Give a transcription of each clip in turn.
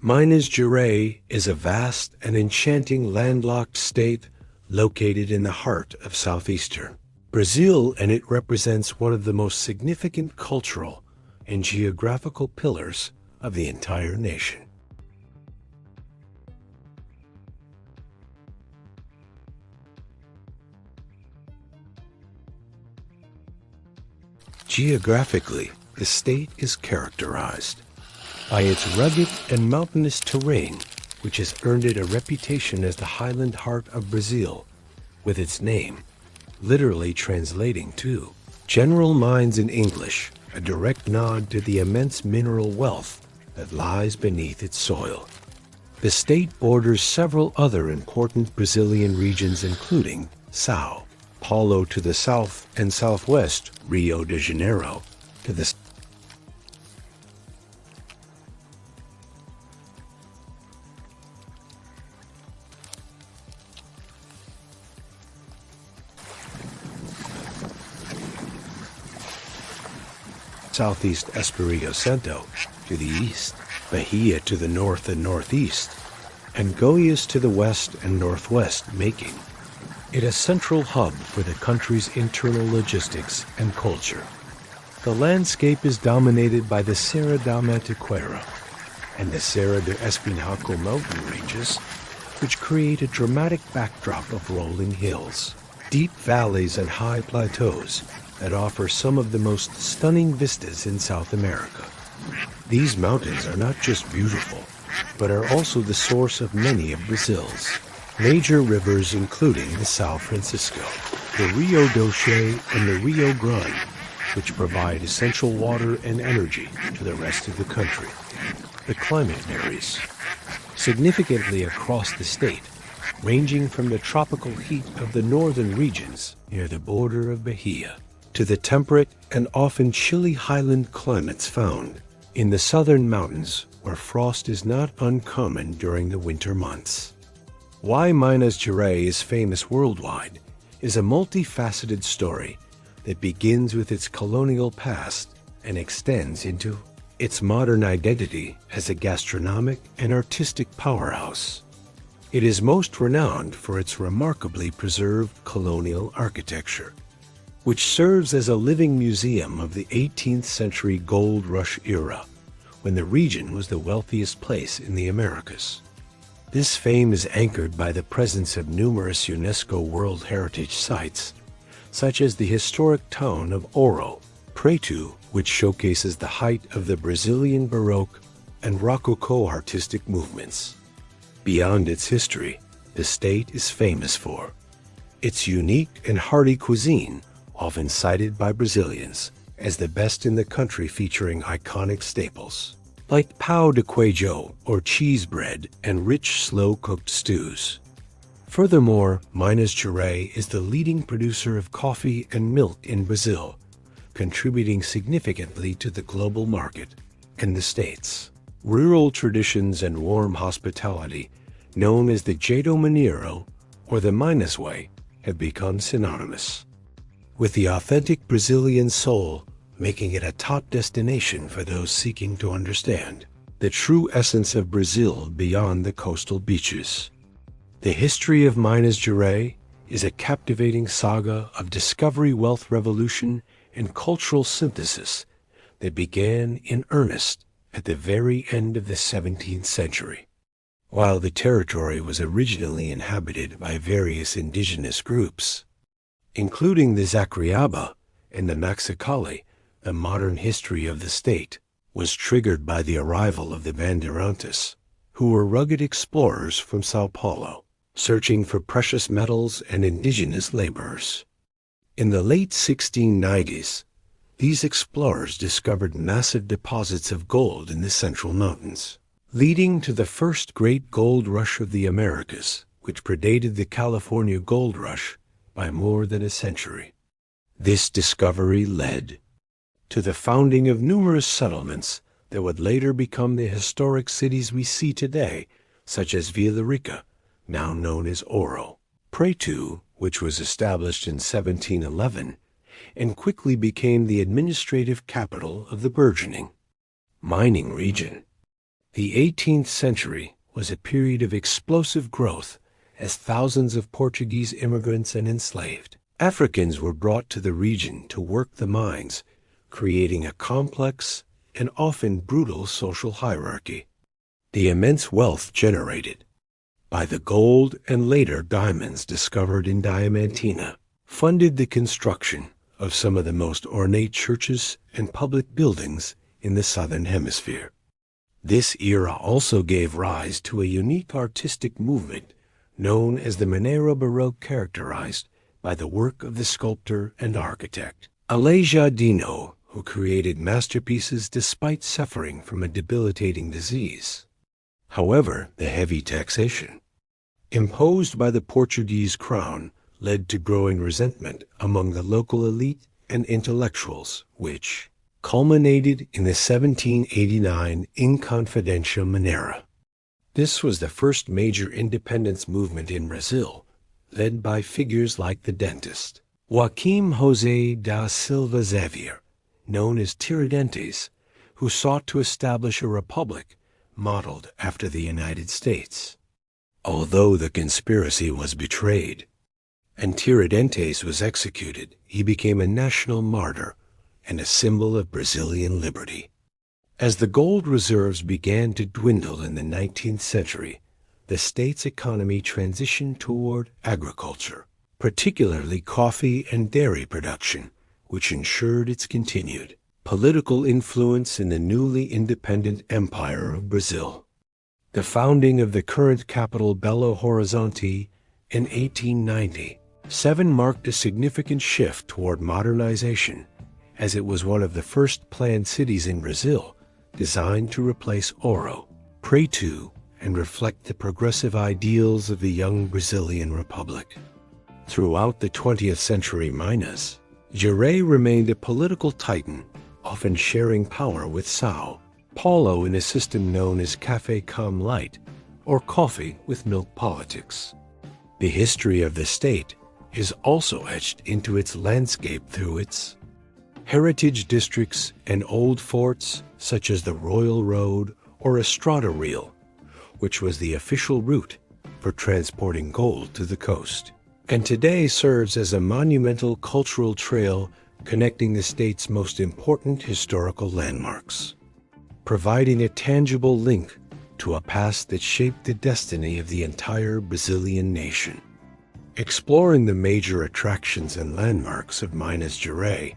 Minas Gerais is a vast and enchanting landlocked state located in the heart of southeastern Brazil, and it represents one of the most significant cultural and geographical pillars of the entire nation. Geographically, the state is characterized by its rugged and mountainous terrain, which has earned it a reputation as the highland heart of Brazil, with its name literally translating to general mines in English, a direct nod to the immense mineral wealth that lies beneath its soil. The state borders several other important Brazilian regions, including São Paulo to the south and southwest, Rio de Janeiro to the southeast, Espírito Santo to the east, Bahia to the north and northeast, and Goiás to the west and northwest, making it a central hub for the country's internal logistics and culture. The landscape is dominated by the Serra da Mantiqueira and the Serra do Espinhaco mountain ranges, which create a dramatic backdrop of rolling hills, deep valleys and high plateaus that offer some of the most stunning vistas in South America. These mountains are not just beautiful, but are also the source of many of Brazil's major rivers, including the São Francisco, the Rio Doce, and the Rio Grande, which provide essential water and energy to the rest of the country. The climate varies significantly across the state, ranging from the tropical heat of the northern regions near the border of Bahia to the temperate and often chilly highland climates found in the southern mountains, where frost is not uncommon during the winter months. Why Minas Gerais is famous worldwide is a multifaceted story that begins with its colonial past and extends into its modern identity as a gastronomic and artistic powerhouse. It is most renowned for its remarkably preserved colonial architecture, which serves as a living museum of the 18th century gold rush era, when the region was the wealthiest place in the Americas. This fame is anchored by the presence of numerous UNESCO World Heritage sites, such as the historic town of Ouro Preto, which showcases the height of the Brazilian Baroque and Rococo artistic movements. Beyond its history, the state is famous for its unique and hearty cuisine, often cited by Brazilians as the best in the country, featuring iconic staples like pão de queijo, or cheese bread, and rich slow-cooked stews. Furthermore, Minas Gerais is the leading producer of coffee and milk in Brazil, contributing significantly to the global market and the state's rural traditions and warm hospitality, known as the Jeito Mineiro or the Minas Way, have become synonymous with the authentic Brazilian soul, making it a top destination for those seeking to understand the true essence of Brazil beyond the coastal beaches. The history of Minas Gerais is a captivating saga of discovery, wealth revolution, and cultural synthesis that began in earnest at the very end of the 17th century. While the territory was originally inhabited by various indigenous groups, including the Zacriaba and the Maxicali, the modern history of the state was triggered by the arrival of the Bandeirantes, who were rugged explorers from São Paulo, searching for precious metals and indigenous laborers. In the late 1690s, these explorers discovered massive deposits of gold in the central mountains, leading to the first great gold rush of the Americas, which predated the California gold rush by more than a century. This discovery led to the founding of numerous settlements that would later become the historic cities we see today, such as Vila Rica, now known as Ouro Preto, which was established in 1711 and quickly became the administrative capital of the burgeoning mining region. The 18th century was a period of explosive growth as thousands of Portuguese immigrants and enslaved Africans were brought to the region to work the mines, creating a complex and often brutal social hierarchy. The immense wealth generated by the gold and later diamonds discovered in Diamantina funded the construction of some of the most ornate churches and public buildings in the Southern Hemisphere. This era also gave rise to a unique artistic movement known as the Mineiro Baroque, characterized by the work of the sculptor and architect Aleijadinho, who created masterpieces despite suffering from a debilitating disease. However, the heavy taxation imposed by the Portuguese crown led to growing resentment among the local elite and intellectuals, which culminated in the 1789 Inconfidência Mineira. This was the first major independence movement in Brazil, led by figures like the dentist Joaquim José da Silva Xavier, known as Tiradentes, who sought to establish a republic modeled after the United States. Although the conspiracy was betrayed and Tiradentes was executed, he became a national martyr and a symbol of Brazilian liberty. As the gold reserves began to dwindle in the 19th century, the state's economy transitioned toward agriculture, particularly coffee and dairy production, which ensured its continued political influence in the newly independent Empire of Brazil. The founding of the current capital Belo Horizonte in 1897 marked a significant shift toward modernization, as it was one of the first planned cities in Brazil designed to replace Ouro Preto and reflect the progressive ideals of the young Brazilian Republic. Throughout the 20th century, Minas Gerais remained a political titan, often sharing power with São Paulo in a system known as café com leite, or coffee with milk politics. The history of the state is also etched into its landscape through its heritage districts and old forts such as the Royal Road or Estrada Real, which was the official route for transporting gold to the coast, and today serves as a monumental cultural trail connecting the state's most important historical landmarks, providing a tangible link to a past that shaped the destiny of the entire Brazilian nation. Exploring the major attractions and landmarks of Minas Gerais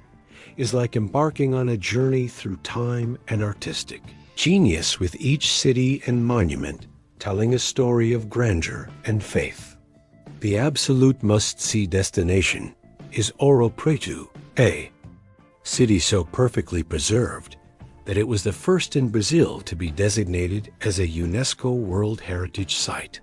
is like embarking on a journey through time and artistic genius, with each city and monument telling a story of grandeur and faith. The absolute must-see destination is Ouro Preto, a city so perfectly preserved that it was the first in Brazil to be designated as a UNESCO World Heritage Site.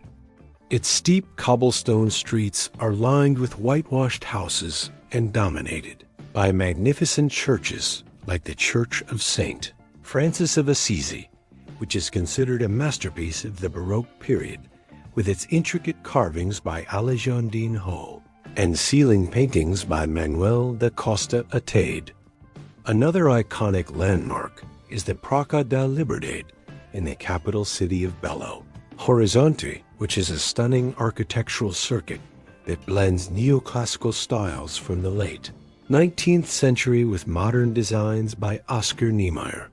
Its steep cobblestone streets are lined with whitewashed houses and dominated by magnificent churches like the Church of St. Francis of Assisi, which is considered a masterpiece of the Baroque period, with its intricate carvings by Aleijadinho and ceiling paintings by Manuel da Costa Atade. Another iconic landmark is the Praça da Liberdade in the capital city of Belo Horizonte, which is a stunning architectural circuit that blends neoclassical styles from the late 19th century with modern designs by Oscar Niemeyer.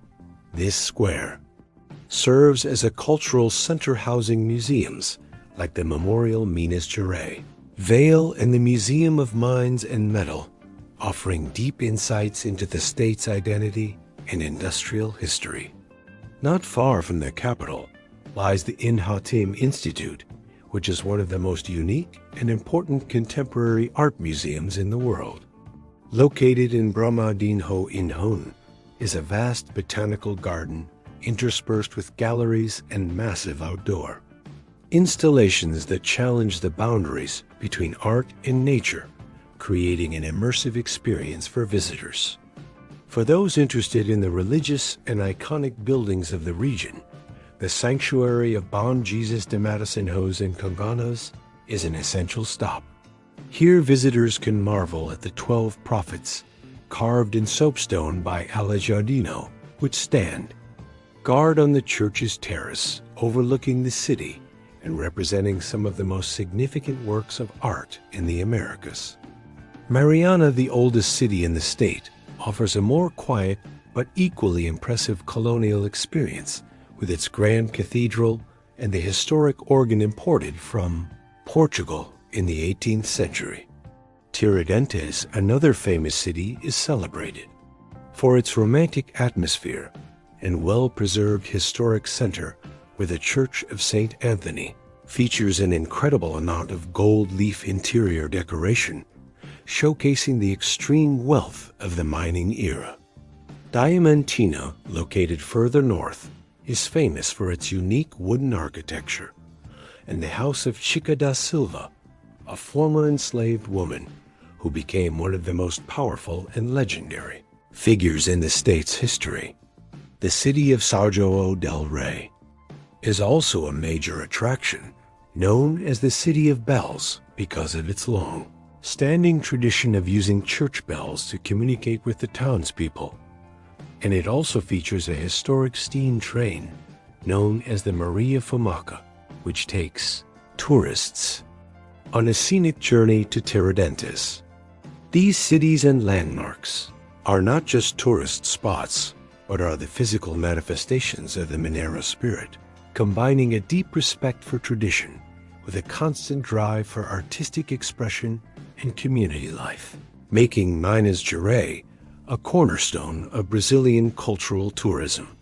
This square serves as a cultural center housing museums like the Memorial Minas Gerais, Vale, and the Museum of Mines and Metal, offering deep insights into the state's identity and industrial history. Not far from the capital lies the Inhotim Institute, which is one of the most unique and important contemporary art museums in the world. Located in Brumadinho, Inhotim, is a vast botanical garden interspersed with galleries and massive outdoor installations that challenge the boundaries between art and nature, creating an immersive experience for visitors. For those interested in the religious and iconic buildings of the region, the sanctuary of Bom Jesus de Matosinhos and Congonhas is an essential stop. Here visitors can marvel at the 12 prophets carved in soapstone by Aleijadinho, which stand guard on the church's terrace, overlooking the city and representing some of the most significant works of art in the Americas. Mariana, the oldest city in the state, offers a more quiet but equally impressive colonial experience with its grand cathedral and the historic organ imported from Portugal in the 18th century. Tiradentes, another famous city, is celebrated for its romantic atmosphere and well-preserved historic center, where the Church of St. Anthony features an incredible amount of gold leaf interior decoration, showcasing the extreme wealth of the mining era. Diamantina, located further north, is famous for its unique wooden architecture, and the house of Chica da Silva, a former enslaved woman who became one of the most powerful and legendary figures in the state's history. The city of São João del Rei is also a major attraction, known as the City of Bells because of its long-standing tradition of using church bells to communicate with the townspeople. And it also features a historic steam train known as the Maria Fumaca, which takes tourists on a scenic journey to Tiradentes. These cities and landmarks are not just tourist spots, but are the physical manifestations of the Minero spirit, combining a deep respect for tradition with a constant drive for artistic expression and community life, making Minas Gerais a cornerstone of Brazilian cultural tourism.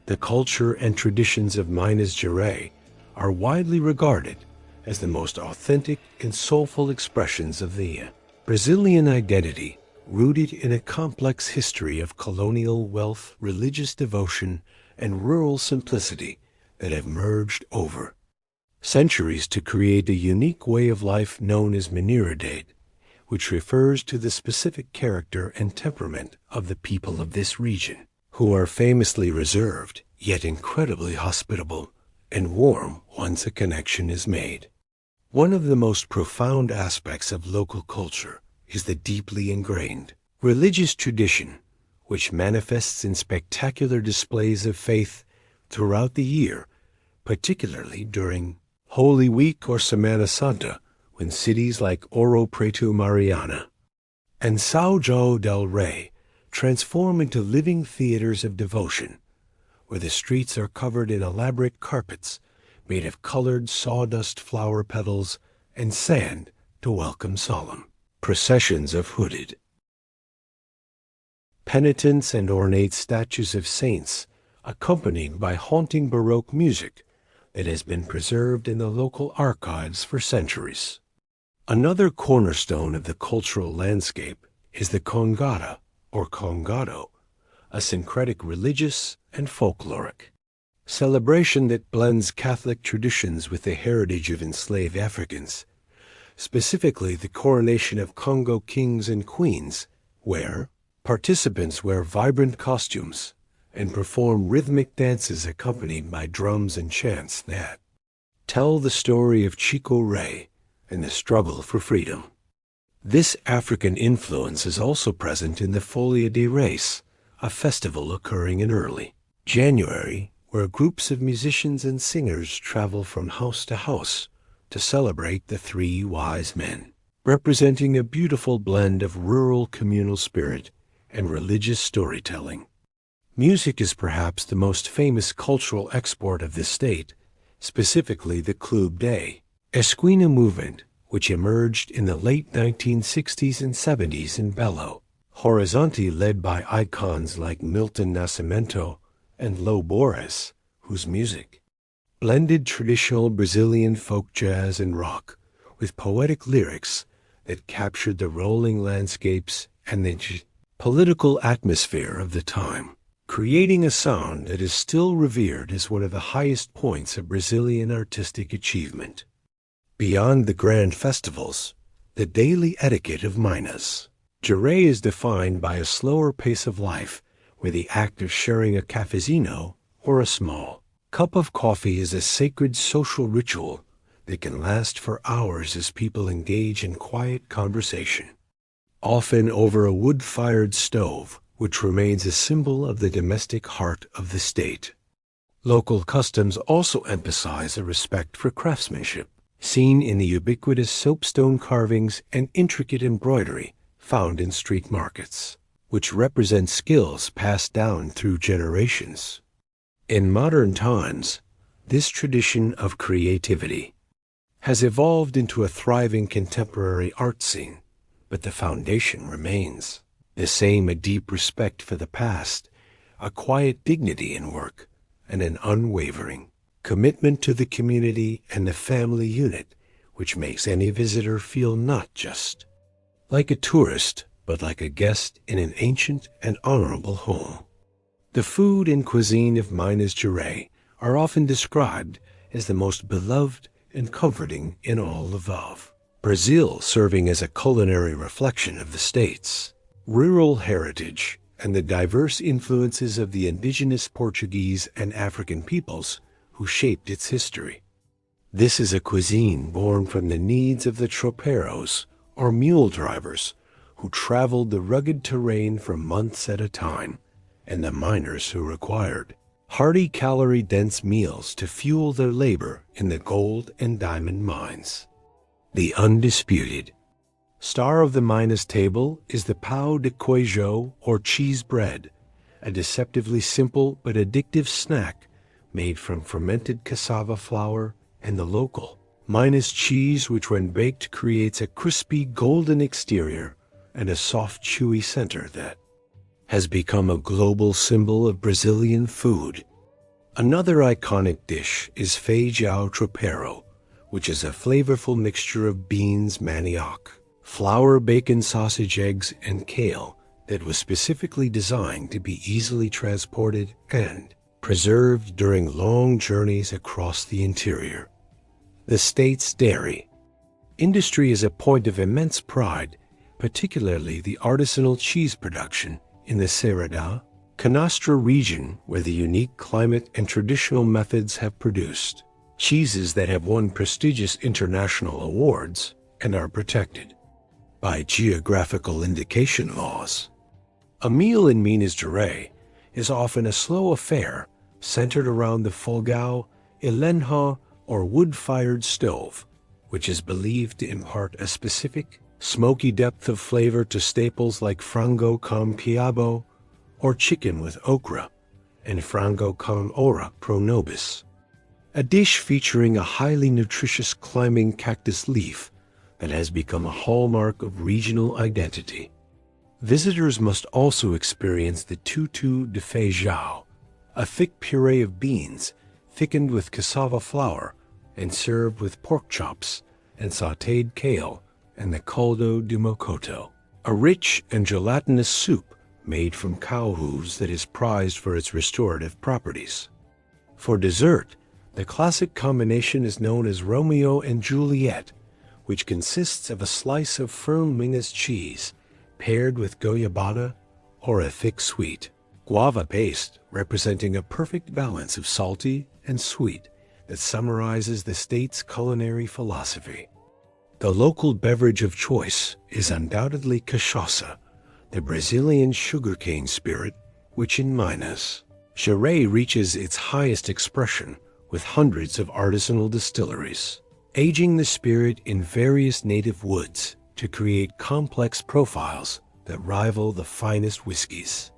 The culture and traditions of Minas Gerais are widely regarded as the most authentic and soulful expressions of the Brazilian identity, rooted in a complex history of colonial wealth, religious devotion, and rural simplicity that have merged over centuries to create a unique way of life known as Mineridade, which refers to the specific character and temperament of the people of this region, who are famously reserved, yet incredibly hospitable and warm once a connection is made. One of the most profound aspects of local culture is the deeply ingrained religious tradition, which manifests in spectacular displays of faith throughout the year, particularly during Holy Week or Semana Santa, when cities like Ouro Preto, Mariana, and São João del Rei transform into living theaters of devotion, where the streets are covered in elaborate carpets made of colored sawdust flower petals and sand to welcome solemn processions of hooded penitents and ornate statues of saints, accompanied by haunting Baroque music that has been preserved in the local archives for centuries. Another cornerstone of the cultural landscape is the Congada, or Congado, a syncretic religious and folkloric celebration that blends Catholic traditions with the heritage of enslaved Africans, specifically the coronation of Congo kings and queens, where participants wear vibrant costumes and perform rhythmic dances accompanied by drums and chants that tell the story of Chico Rey and the struggle for freedom. This African influence is also present in the Folia de Reis, a festival occurring in early January, where groups of musicians and singers travel from house to house to celebrate the three wise men, representing a beautiful blend of rural communal spirit and religious storytelling. Music is perhaps the most famous cultural export of the state, specifically the Clube de Esquina movement, which emerged in the late 1960s and 70s in Belo Horizonte, led by icons like Milton Nascimento and Lo Boris, whose music blended traditional Brazilian folk jazz and rock with poetic lyrics that captured the rolling landscapes and the political atmosphere of the time, creating a sound that is still revered as one of the highest points of Brazilian artistic achievement. Beyond the grand festivals, the daily etiquette of Minas Gerais is defined by a slower pace of life, where the act of sharing a cafezinho, or a small cup of coffee, is a sacred social ritual that can last for hours as people engage in quiet conversation, often over a wood-fired stove, which remains a symbol of the domestic heart of the state. Local customs also emphasize a respect for craftsmanship, seen in the ubiquitous soapstone carvings and intricate embroidery found in street markets, which represent skills passed down through generations. In modern times, this tradition of creativity has evolved into a thriving contemporary art scene, but the foundation remains the same: a deep respect for the past, a quiet dignity in work, and an unwavering commitment to the community and the family unit, which makes any visitor feel not just like a tourist, but like a guest in an ancient and honorable home. The food and cuisine of Minas Gerais are often described as the most beloved and comforting in all of Brazil, serving as a culinary reflection of the state's rural heritage and the diverse influences of the indigenous Portuguese and African peoples who shaped its history. This is a cuisine born from the needs of the tropeiros, or mule drivers, who traveled the rugged terrain for months at a time, and the miners who required hearty, calorie-dense meals to fuel their labor in the gold and diamond mines. The undisputed star of the Minas table is the pão de queijo, or cheese bread, a deceptively simple but addictive snack made from fermented cassava flour and the local Minas cheese, which when baked creates a crispy golden exterior and a soft chewy center that has become a global symbol of Brazilian food. Another iconic dish is feijão tropeiro, which is a flavorful mixture of beans, manioc, flour, bacon, sausage, eggs, and kale that was specifically designed to be easily transported and preserved during long journeys across the interior. The state's dairy industry is a point of immense pride, particularly the artisanal cheese production in the Serra Canastra region, where the unique climate and traditional methods have produced cheeses that have won prestigious international awards and are protected by geographical indication laws. A meal in Minas Gerais is often a slow affair centered around the fogão, lenha, or wood-fired stove, which is believed to impart a specific, smoky depth of flavor to staples like frango com quiabo, or chicken with okra, and frango com ora pro nobis, a dish featuring a highly nutritious climbing cactus leaf that has become a hallmark of regional identity. Visitors must also experience the tutu de feijão, a thick puree of beans thickened with cassava flour and served with pork chops and sautéed kale, and the caldo de mocoto, a rich and gelatinous soup made from cow hooves that is prized for its restorative properties. For dessert, the classic combination is known as Romeo and Juliet, which consists of a slice of firm Minas cheese paired with goiabada, or a thick sweet guava paste, representing a perfect balance of salty and sweet that summarizes the state's culinary philosophy. The local beverage of choice is undoubtedly cachaça, the Brazilian sugarcane spirit, which in Minas Gerais reaches its highest expression with hundreds of artisanal distilleries, aging the spirit in various native woods to create complex profiles that rival the finest whiskeys.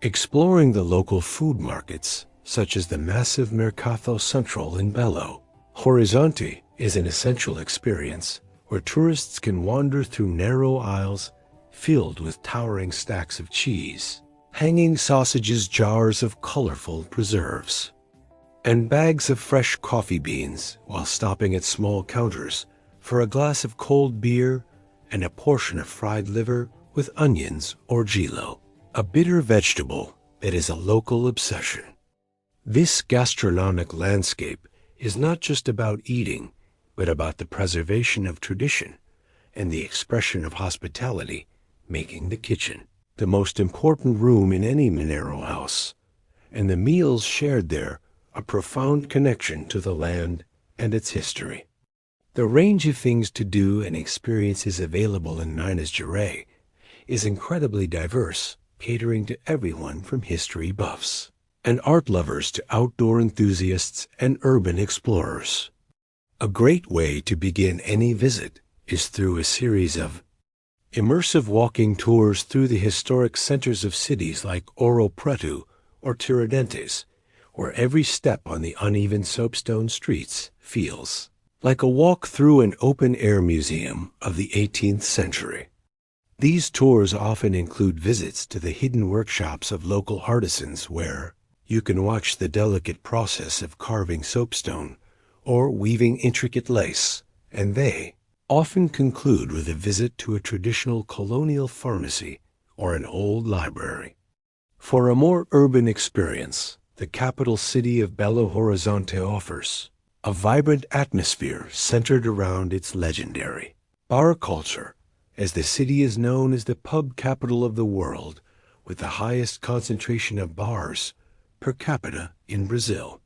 Exploring the local food markets, such as the massive Mercado Central in Belo Horizonte, is an essential experience where tourists can wander through narrow aisles filled with towering stacks of cheese, hanging sausages, jars of colorful preserves, and bags of fresh coffee beans, while stopping at small counters for a glass of cold beer and a portion of fried liver with onions or gillo, a bitter vegetable that is a local obsession. This gastronomic landscape is not just about eating, but about the preservation of tradition and the expression of hospitality, making the kitchen the most important room in any Mineiro house, and the meals shared there a profound connection to the land and its history. The range of things to do and experiences available in Minas Gerais is incredibly diverse, catering to everyone from history buffs and art lovers to outdoor enthusiasts and urban explorers. A great way to begin any visit is through a series of immersive walking tours through the historic centers of cities like Ouro Preto or Tiradentes, where every step on the uneven soapstone streets feels like a walk through an open-air museum of the 18th century. These tours often include visits to the hidden workshops of local artisans where you can watch the delicate process of carving soapstone or weaving intricate lace, and they often conclude with a visit to a traditional colonial pharmacy or an old library. For a more urban experience, the capital city of Belo Horizonte offers a vibrant atmosphere centered around its legendary bar culture, as the city is known as the pub capital of the world, with the highest concentration of bars per capita in Brazil.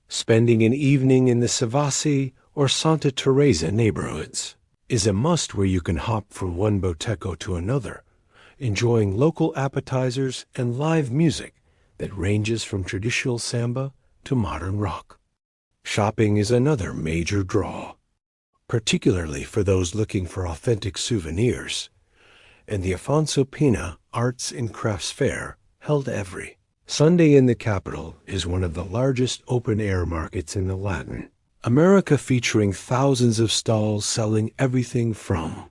Spending an evening in the Savassi or Santa Teresa neighborhoods is a must, where you can hop from one boteco to another, enjoying local appetizers and live music that ranges from traditional samba to modern rock. Shopping is another major draw, particularly for those looking for authentic souvenirs, and the Afonso Pina Arts and Crafts Fair, held every Sunday in the capital, is one of the largest open-air markets in the Latin America, featuring thousands of stalls selling everything from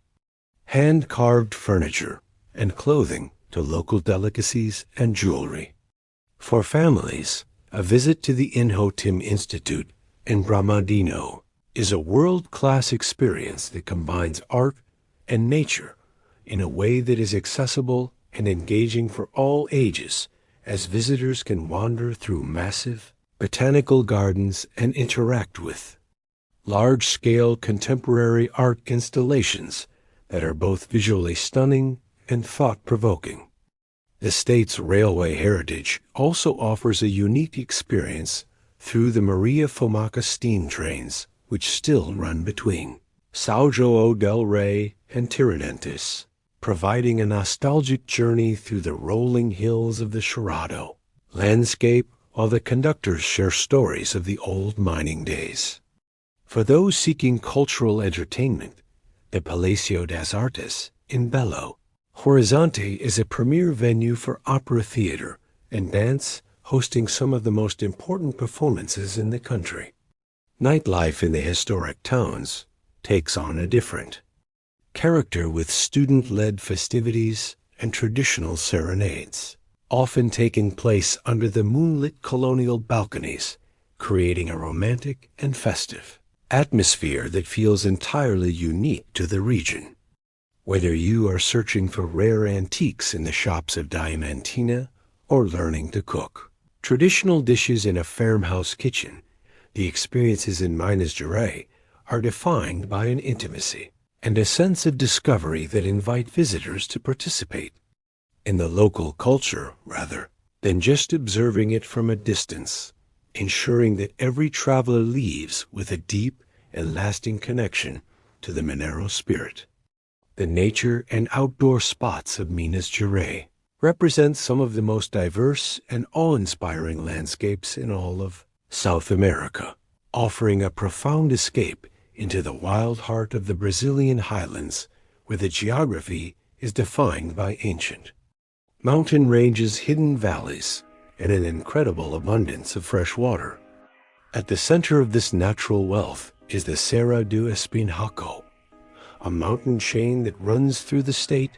hand-carved furniture and clothing to local delicacies and jewelry. For families, a visit to the Inhotim Institute in Brumadinho is a world-class experience that combines art and nature in a way that is accessible and engaging for all ages, as visitors can wander through massive botanical gardens and interact with large-scale contemporary art installations that are both visually stunning and thought-provoking. The state's railway heritage also offers a unique experience through the Maria Fumaca steam trains, which still run between São João del Rei and Tiradentes, providing a nostalgic journey through the rolling hills of the Cerrado landscape, while the conductors share stories of the old mining days. For those seeking cultural entertainment, the Palacio das Artes in Belo Horizonte is a premier venue for opera theater and dance, hosting some of the most important performances in the country. Nightlife in the historic towns takes on a different character, with student-led festivities and traditional serenades, often taking place under the moonlit colonial balconies, creating a romantic and festive atmosphere that feels entirely unique to the region. Whether you are searching for rare antiques in the shops of Diamantina or learning to cook traditional dishes in a farmhouse kitchen, the experiences in Minas Gerais are defined by an intimacy and a sense of discovery that invite visitors to participate in the local culture rather than just observing it from a distance, ensuring that every traveler leaves with a deep and lasting connection to the Mineiro spirit. The nature and outdoor spots of Minas Gerais represent some of the most diverse and awe-inspiring landscapes in all of South America, offering a profound escape into the wild heart of the Brazilian highlands, where the geography is defined by ancient mountain ranges, hidden valleys, and an incredible abundance of fresh water. At the center of this natural wealth is the Serra do Espinhaco, a mountain chain that runs through the state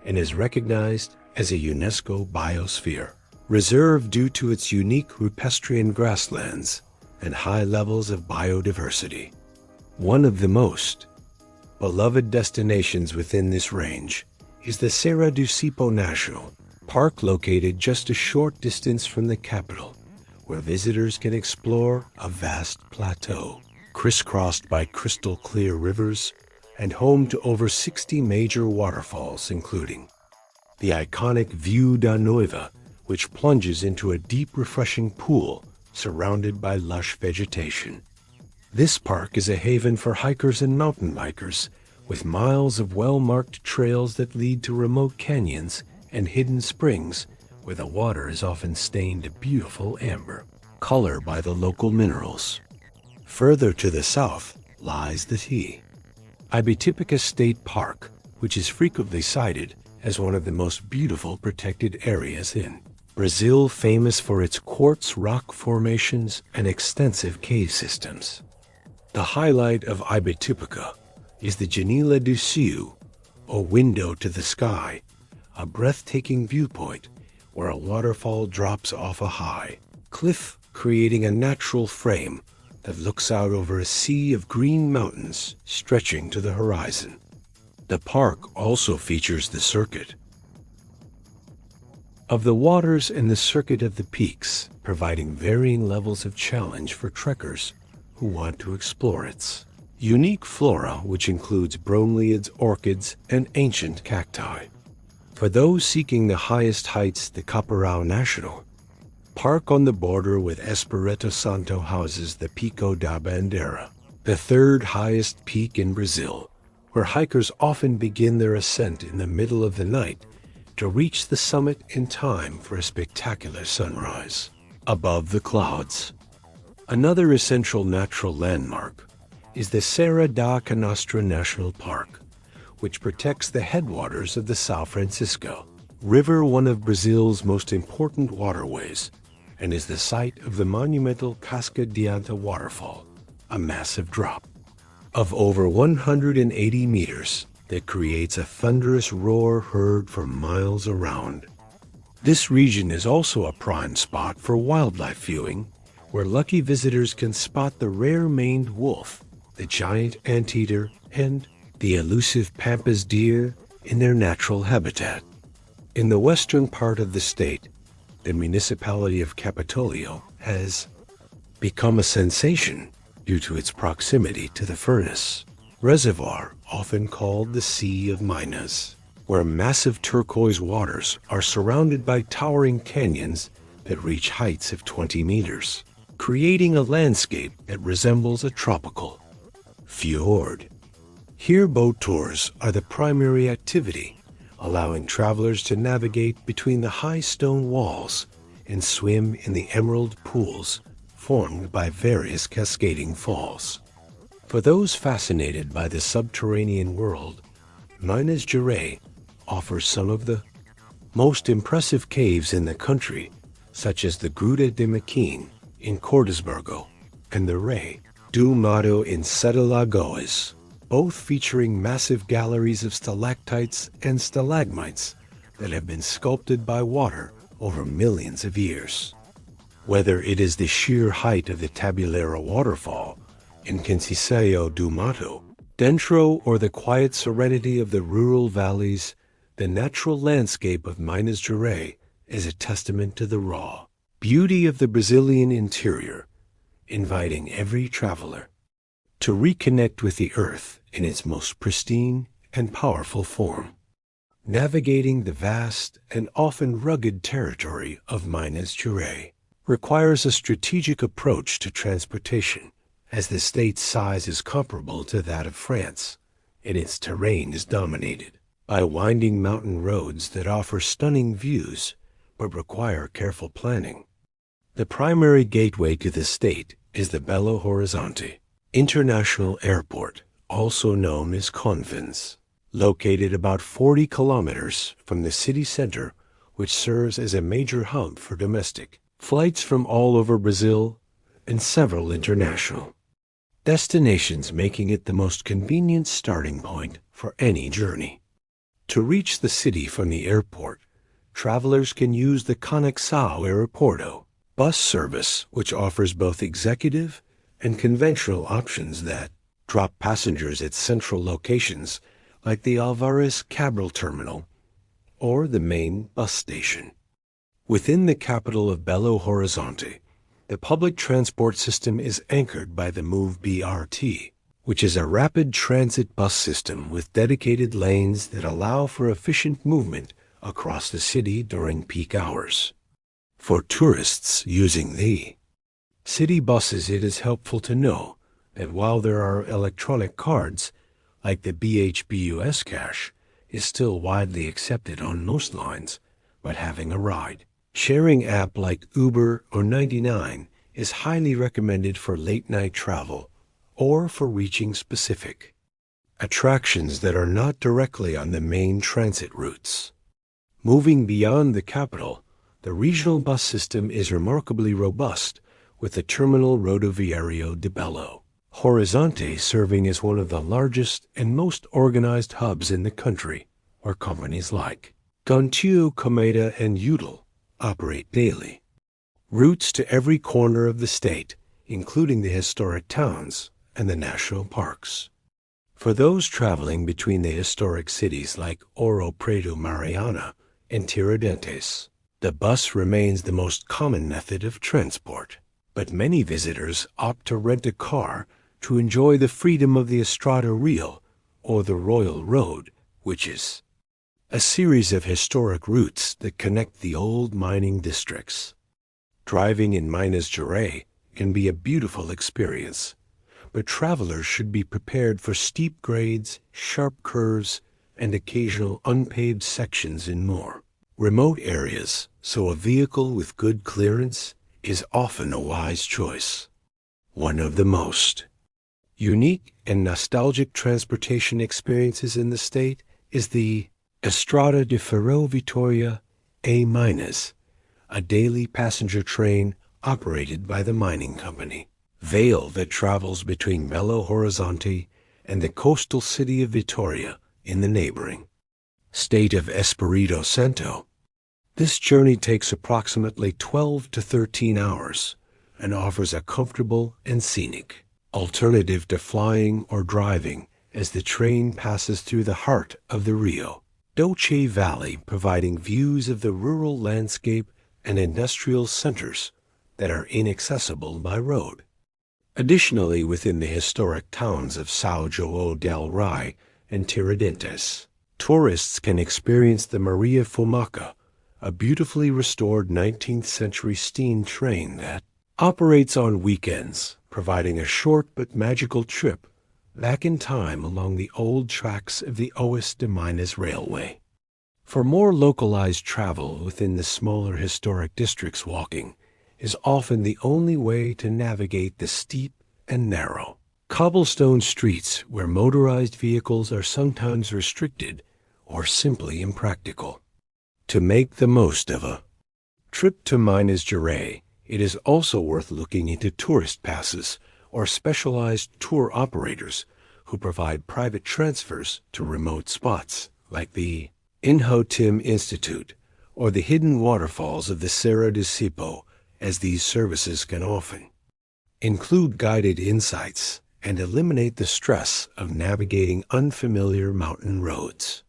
and is recognized as a UNESCO biosphere reserve due to its unique rupestриan grasslands and high levels of biodiversity. One of the most beloved destinations within this range is the Serra do Cipó National Park, located just a short distance from the capital, where visitors can explore a vast plateau crisscrossed by crystal-clear rivers and home to over 60 major waterfalls, including the iconic View da Noiva, which plunges into a deep, refreshing pool surrounded by lush vegetation. This park is a haven for hikers and mountain bikers, with miles of well-marked trails that lead to remote canyons and hidden springs where the water is often stained a beautiful amber color by the local minerals. Further to the south lies the Ibitipica State Park, which is frequently cited as one of the most beautiful protected areas in Brazil, famous for its quartz rock formations and extensive cave systems. The highlight of Ibitipica is the Janela do Céu, or window to the sky, a breathtaking viewpoint where a waterfall drops off a high cliff, creating a natural frame that looks out over a sea of green mountains stretching to the horizon. The park also features the circuit of the waters and the circuit of the peaks, providing varying levels of challenge for trekkers who want to explore its unique flora, which includes bromeliads, orchids, and ancient cacti. For those seeking the highest heights, the Caparaó National Park on the border with Espírito Santo houses the Pico da Bandeira, the third highest peak in Brazil, where hikers often begin their ascent in the middle of the night to reach the summit in time for a spectacular sunrise above the clouds. Another essential natural landmark is the Serra da Canastra National Park, which protects the headwaters of the São Francisco River, one of Brazil's most important waterways, and is the site of the monumental Casca d'Anta waterfall, a massive drop of over 180 meters that creates a thunderous roar heard for miles around. This region is also a prime spot for wildlife viewing, where lucky visitors can spot the rare maned wolf, the giant anteater, and the elusive pampas deer in their natural habitat. In the western part of the state, the municipality of Capitolio has become a sensation due to its proximity to the Furnace Reservoir, often called the Sea of Minas, where massive turquoise waters are surrounded by towering canyons that reach heights of 20 meters, creating a landscape that resembles a tropical fjord. Here, boat tours are the primary activity, allowing travelers to navigate between the high stone walls and swim in the emerald pools formed by various cascading falls. For those fascinated by the subterranean world, Minas Gerais offers some of the most impressive caves in the country, such as the Gruta de Maquin in Cordesburgo and the Rei do Mato in Sete Lagoas, both featuring massive galleries of stalactites and stalagmites that have been sculpted by water over millions of years. Whether it is the sheer height of the Tabulera waterfall in Conceição do Mato, Dentro, or the quiet serenity of the rural valleys, the natural landscape of Minas Gerais is a testament to the raw beauty of the Brazilian interior, inviting every traveler to reconnect with the earth in its most pristine and powerful form. Navigating the vast and often rugged territory of Minas Gerais requires a strategic approach to transportation, as the state's size is comparable to that of France, and its terrain is dominated by winding mountain roads that offer stunning views but require careful planning. The primary gateway to the state is the Belo Horizonte International Airport, also known as Confins, located about 40 kilometers from the city center, which serves as a major hub for domestic flights from all over Brazil and several international destinations, making it the most convenient starting point for any journey. To reach the city from the airport, travelers can use the Conexão Aeroporto bus service, which offers both executive and conventional options that drop passengers at central locations like the Alvarez Cabral Terminal or the main bus station. Within the capital of Belo Horizonte, the public transport system is anchored by the Move BRT, which is a rapid transit bus system with dedicated lanes that allow for efficient movement across the city during peak hours. For tourists using the city buses, it is helpful to know that while there are electronic cards, like the BHBUS Cash, is still widely accepted on most lines, but having a ride Sharing app like Uber or 99 is highly recommended for late-night travel or for reaching specific attractions that are not directly on the main transit routes. Moving beyond the capital, the regional bus system is remarkably robust, with the Terminal Rodoviario de Belo Horizonte serving as one of the largest and most organized hubs in the country, where companies like Gontijo, Cometa, and Udal operate daily. Routes to every corner of the state, including the historic towns and the national parks. For those traveling between the historic cities like Ouro Preto, Mariana, and Tiradentes, the bus remains the most common method of transport. But many visitors opt to rent a car to enjoy the freedom of the Estrada Real, or the Royal Road, which is a series of historic routes that connect the old mining districts. Driving in Minas Gerais can be a beautiful experience, but travelers should be prepared for steep grades, sharp curves, and occasional unpaved sections in more remote areas, so a vehicle with good clearance is often a wise choice. One of the most unique and nostalgic transportation experiences in the state is the Estrada de Ferro Vitoria A-, a daily passenger train operated by the mining company Vale that travels between Belo Horizonte and the coastal city of Vitoria in the neighboring state of Espírito Santo. This journey takes approximately 12 to 13 hours and offers a comfortable and scenic alternative to flying or driving as the train passes through the heart of the Rio Doce Valley, providing views of the rural landscape and industrial centers that are inaccessible by road. Additionally, within the historic towns of São João del Rei and Tiradentes, tourists can experience the Maria Fumaca, a beautifully restored 19th century steam train that operates on weekends, providing a short but magical trip back in time along the old tracks of the Oeste de Minas Railway. For more localized travel within the smaller historic districts, walking is often the only way to navigate the steep and narrow cobblestone streets where motorized vehicles are sometimes restricted or simply impractical. To make the most of a trip to Minas Gerais, it is also worth looking into tourist passes or specialized tour operators who provide private transfers to remote spots like the Inhotim Institute or the hidden waterfalls of the Serra de Cipó, as these services can often include guided insights and eliminate the stress of navigating unfamiliar mountain roads.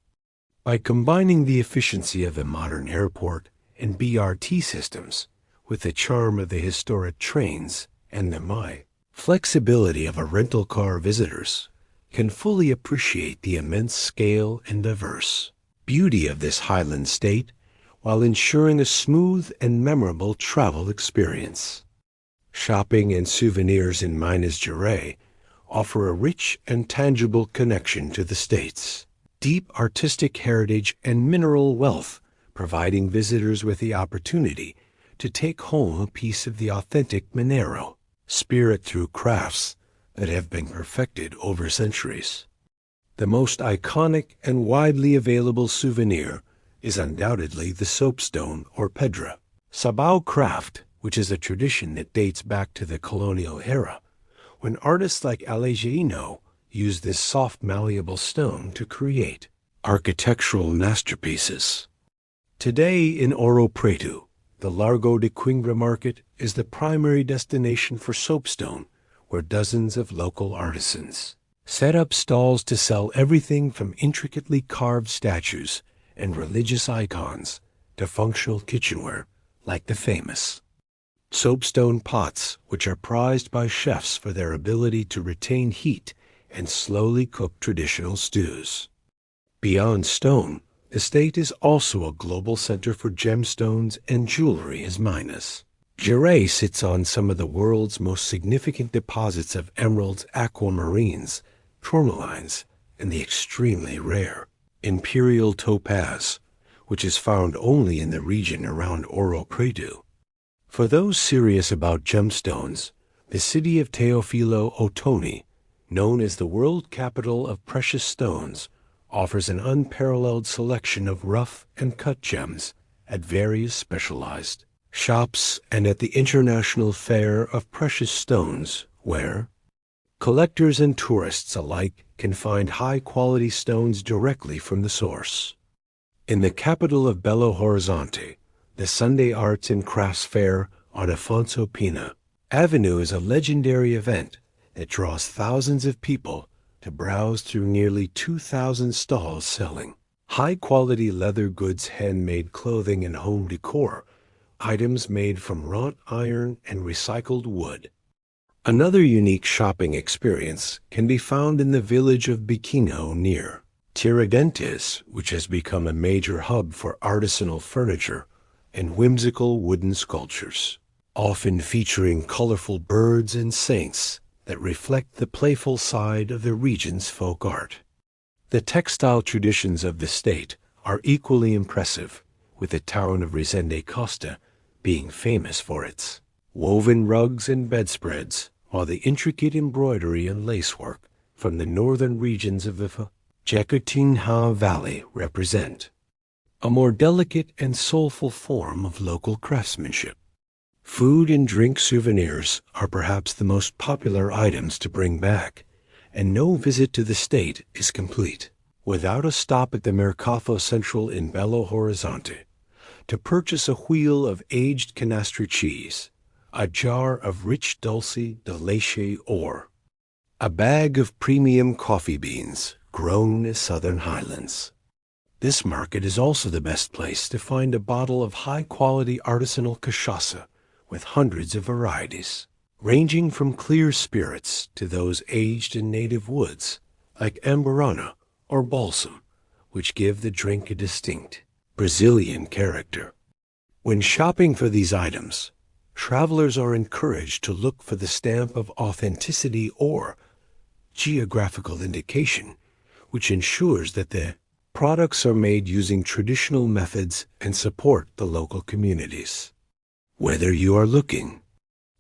By combining the efficiency of a modern airport and BRT systems with the charm of the historic trains and the flexibility of a rental car, visitors can fully appreciate the immense scale and diverse beauty of this highland state while ensuring a smooth and memorable travel experience. Shopping and souvenirs in Minas Gerais offer a rich and tangible connection to the state's deep artistic heritage and mineral wealth, providing visitors with the opportunity to take home a piece of the authentic Mineiro spirit through crafts that have been perfected over centuries. The most iconic and widely available souvenir is undoubtedly the soapstone or pedra sabão craft, which is a tradition that dates back to the colonial era, when artists like Aleijano used this soft malleable stone to create architectural masterpieces. Today in Ouro Preto, the Largo de Coimbra market is the primary destination for soapstone, where dozens of local artisans set up stalls to sell everything from intricately carved statues and religious icons to functional kitchenware like the famous soapstone pots, which are prized by chefs for their ability to retain heat and slowly cook traditional stews. Beyond stone, the state is also a global center for gemstones and jewelry as Minas Gerais sits on some of the world's most significant deposits of emeralds, aquamarines, tourmalines, and the extremely rare imperial topaz, which is found only in the region around Ouro Preto. For those serious about gemstones, the city of Teofilo Otoni, known as the world capital of precious stones, offers an unparalleled selection of rough and cut gems at various specialized shops and at the International Fair of Precious Stones, where collectors and tourists alike can find high-quality stones directly from the source. In the capital of Belo Horizonte, the Sunday Arts and Crafts Fair on Afonso Pina Avenue is a legendary event that draws thousands of people to browse through nearly 2,000 stalls selling high-quality leather goods, handmade clothing, and home decor, items made from wrought iron and recycled wood. Another unique shopping experience can be found in the village of Biquino near Tiradentes, which has become a major hub for artisanal furniture and whimsical wooden sculptures, often featuring colorful birds and saints that reflect the playful side of the region's folk art. The textile traditions of the state are equally impressive, with the town of Resende Costa being famous for its woven rugs and bedspreads, while the intricate embroidery and lacework from the northern regions of the Jequitinhonha Valley represent a more delicate and soulful form of local craftsmanship. Food and drink souvenirs are perhaps the most popular items to bring back, and no visit to the state is complete without a stop at the Mercado Central in Belo Horizonte to purchase a wheel of aged canastra cheese, a jar of rich dulce de leche, or a bag of premium coffee beans grown in the southern highlands. This market is also the best place to find a bottle of high-quality artisanal cachaça with hundreds of varieties, ranging from clear spirits to those aged in native woods like amburana or balsam, which give the drink a distinct Brazilian character. When shopping for these items, travelers are encouraged to look for the stamp of authenticity or geographical indication, which ensures that the products are made using traditional methods and support the local communities. Whether you are looking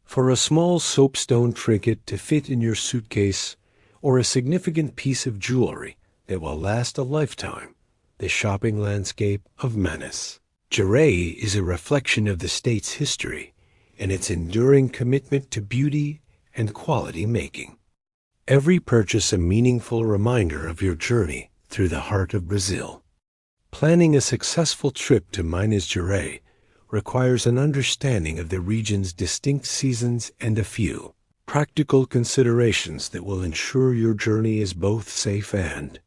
for a small soapstone trinket to fit in your suitcase or a significant piece of jewelry that will last a lifetime, the shopping landscape of Minas Gerais is a reflection of the state's history and its enduring commitment to beauty and quality making. Every purchase a meaningful reminder of your journey through the heart of Brazil. Planning a successful trip to Minas Gerais requires an understanding of the region's distinct seasons and a few practical considerations that will ensure your journey is both safe and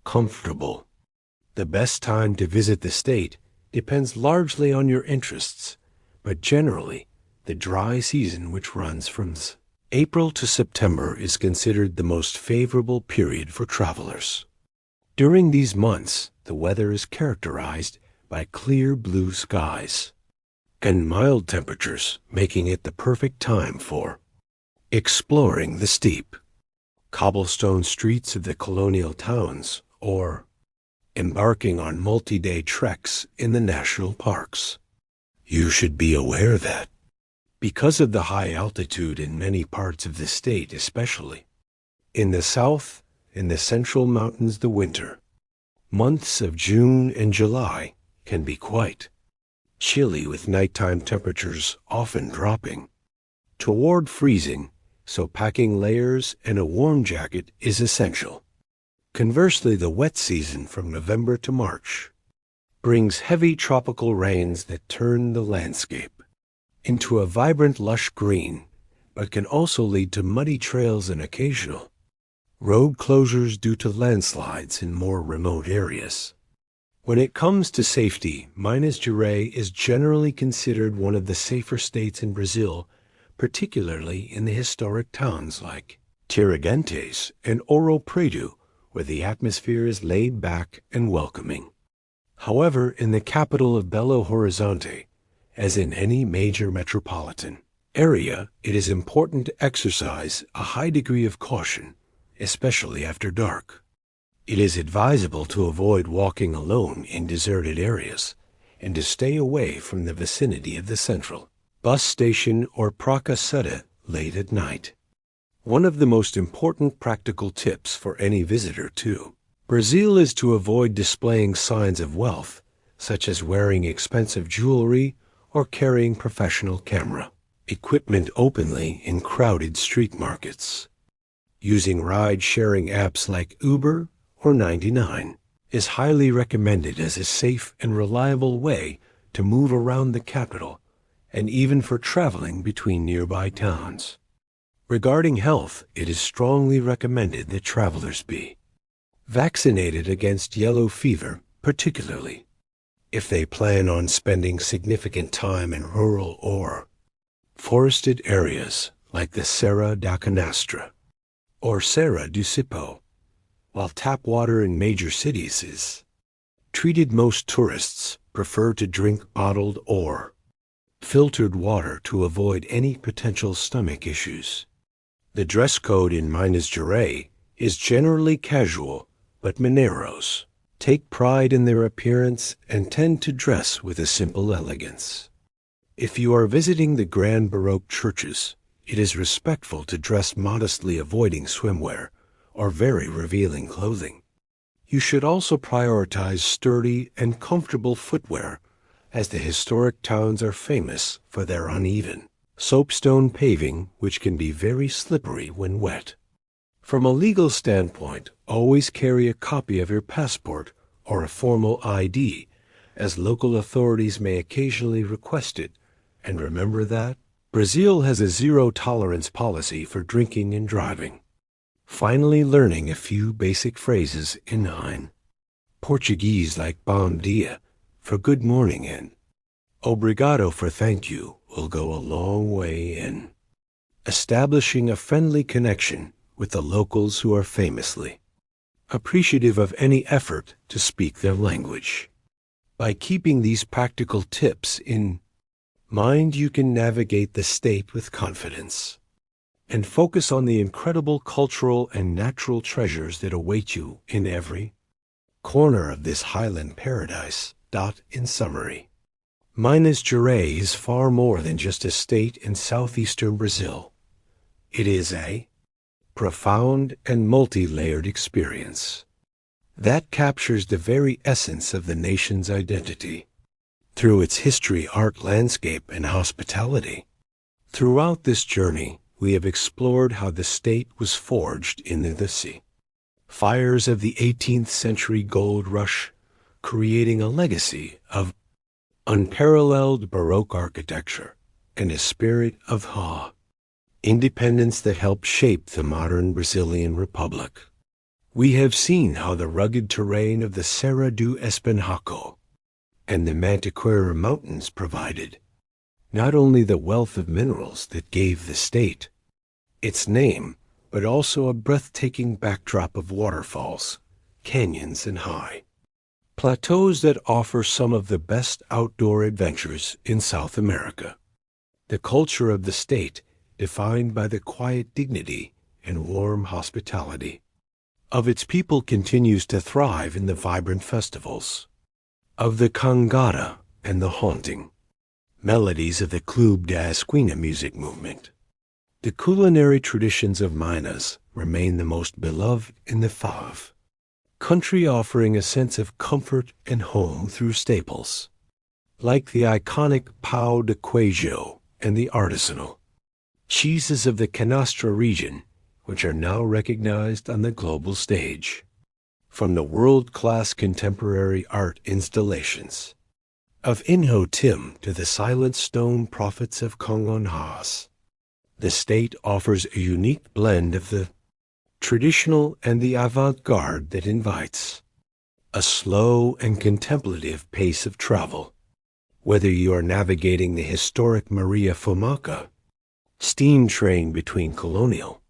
comfortable. The best time to visit the state depends largely on your interests, but generally, the dry season, which runs from April to September, is considered the most favorable period for travelers. During these months, the weather is characterized by clear blue skies and mild temperatures, making it the perfect time for exploring the steep cobblestone streets of the colonial towns or embarking on multi-day treks in the national parks. You should be aware that, because of the high altitude in many parts of the state, especially in the south, in the central mountains, the winter months of June and July can be quite chilly, with nighttime temperatures often dropping toward freezing, so packing layers and a warm jacket is essential. Conversely, the wet season from November to March brings heavy tropical rains that turn the landscape into a vibrant lush green, but can also lead to muddy trails and occasional road closures due to landslides in more remote areas. When it comes to safety, Minas Gerais is generally considered one of the safer states in Brazil, particularly in the historic towns like Tiradentes and Ouro Preto, where the atmosphere is laid back and welcoming. However, in the capital of Belo Horizonte, as in any major metropolitan area, it is important to exercise a high degree of caution, especially after dark. It is advisable to avoid walking alone in deserted areas and to stay away from the vicinity of the central bus station or Praça Sede late at night. One of the most important practical tips for any visitor to Brazil is to avoid displaying signs of wealth, such as wearing expensive jewelry or carrying professional camera equipment openly in crowded street markets. Using ride-sharing apps like Uber or 99 is highly recommended as a safe and reliable way to move around the capital and even for traveling between nearby towns. Regarding health, it is strongly recommended that travelers be vaccinated against yellow fever, particularly if they plan on spending significant time in rural or forested areas like the Serra da Canastra or Serra do Cipó. While tap water in major cities is treated, most tourists prefer to drink bottled or filtered water to avoid any potential stomach issues. The dress code in Minas Gerais is generally casual, but Mineiros take pride in their appearance and tend to dress with a simple elegance. If you are visiting the grand Baroque churches, it is respectful to dress modestly, avoiding swimwear or very revealing clothing. You should also prioritize sturdy and comfortable footwear, as the historic towns are famous for their uneven soapstone paving, which can be very slippery when wet. From a legal standpoint, always carry a copy of your passport or a formal ID, as local authorities may occasionally request it, and remember that Brazil has a zero-tolerance policy for drinking and driving. Finally, learning a few basic phrases in Portuguese like bom dia for good morning and obrigado for thank you will go a long way in establishing a friendly connection with the locals, who are famously appreciative of any effort to speak their language. By keeping these practical tips in mind, you can navigate the state with confidence and focus on the incredible cultural and natural treasures that await you in every corner of this highland paradise. In summary, Minas Gerais is far more than just a state in southeastern Brazil. It is a profound and multi-layered experience that captures the very essence of the nation's identity through its history, art, landscape, and hospitality. Throughout this journey, we have explored how the state was forged in the sea fires of the 18th century gold rush, creating a legacy of unparalleled Baroque architecture and a spirit of independence that helped shape the modern Brazilian Republic. We have seen how the rugged terrain of the Serra do Espinhaco and the Mantiqueira Mountains provided not only the wealth of minerals that gave the state its name, but also a breathtaking backdrop of waterfalls, canyons, and high plateaus that offer some of the best outdoor adventures in South America. The culture of the state, defined by the quiet dignity and warm hospitality of its people, continues to thrive in the vibrant festivals of the Congada and the haunting melodies of the Clube da Esquina music movement. The culinary traditions of Minas remain the most beloved in the country, offering a sense of comfort and home through staples like the iconic pão de queijo and the artisanal cheeses of the Canastra region, which are now recognized on the global stage. From the world-class contemporary art installations of Inhotim to the silent stone prophets of Congonhas, the state offers a unique blend of the traditional and the avant-garde that invites. A slow and contemplative pace of travel, whether you are navigating the historic Maria Fumaca, steam train between colonial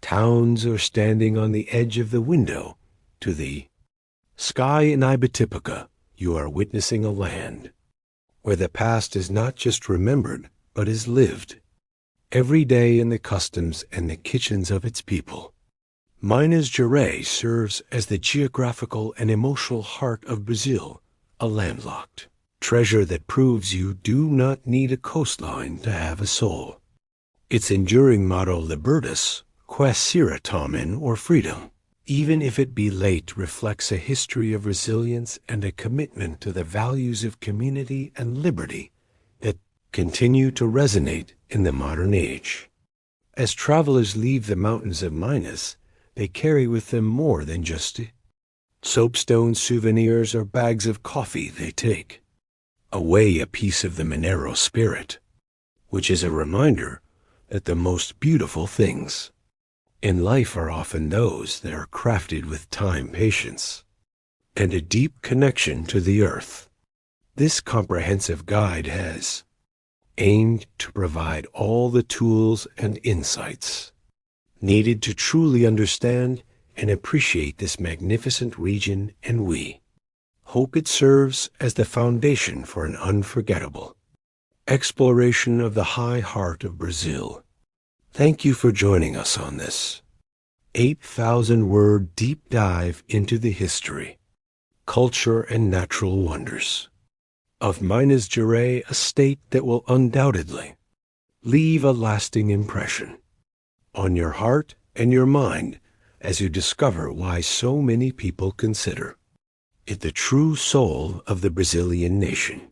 towns, or standing on the edge of the window to the sky in Ibetipica, you are witnessing a land where the past is not just remembered, but is lived every day in the customs and the kitchens of its people. Minas Gerais serves as the geographical and emotional heart of Brazil, a landlocked treasure that proves you do not need a coastline to have a soul. Its enduring motto, Libertas, Quaesira Tamen, or freedom, even if it be late, reflects a history of resilience and a commitment to the values of community and liberty that continue to resonate in the modern age. As travelers leave the mountains of Minas, they carry with them more than just soapstone souvenirs or bags of coffee. They take away a piece of the Minero spirit, which is a reminder that the most beautiful things in life are often those that are crafted with time, patience, and a deep connection to the earth. This comprehensive guide has aimed to provide all the tools and insights needed to truly understand and appreciate this magnificent region, and we hope it serves as the foundation for an unforgettable exploration of the high heart of Brazil. Thank you for joining us on this 8,000-word deep dive into the history, culture, and natural wonders of Minas Gerais, a state that will undoubtedly leave a lasting impression on your heart and your mind as you discover why so many people consider it the true soul of the Brazilian nation.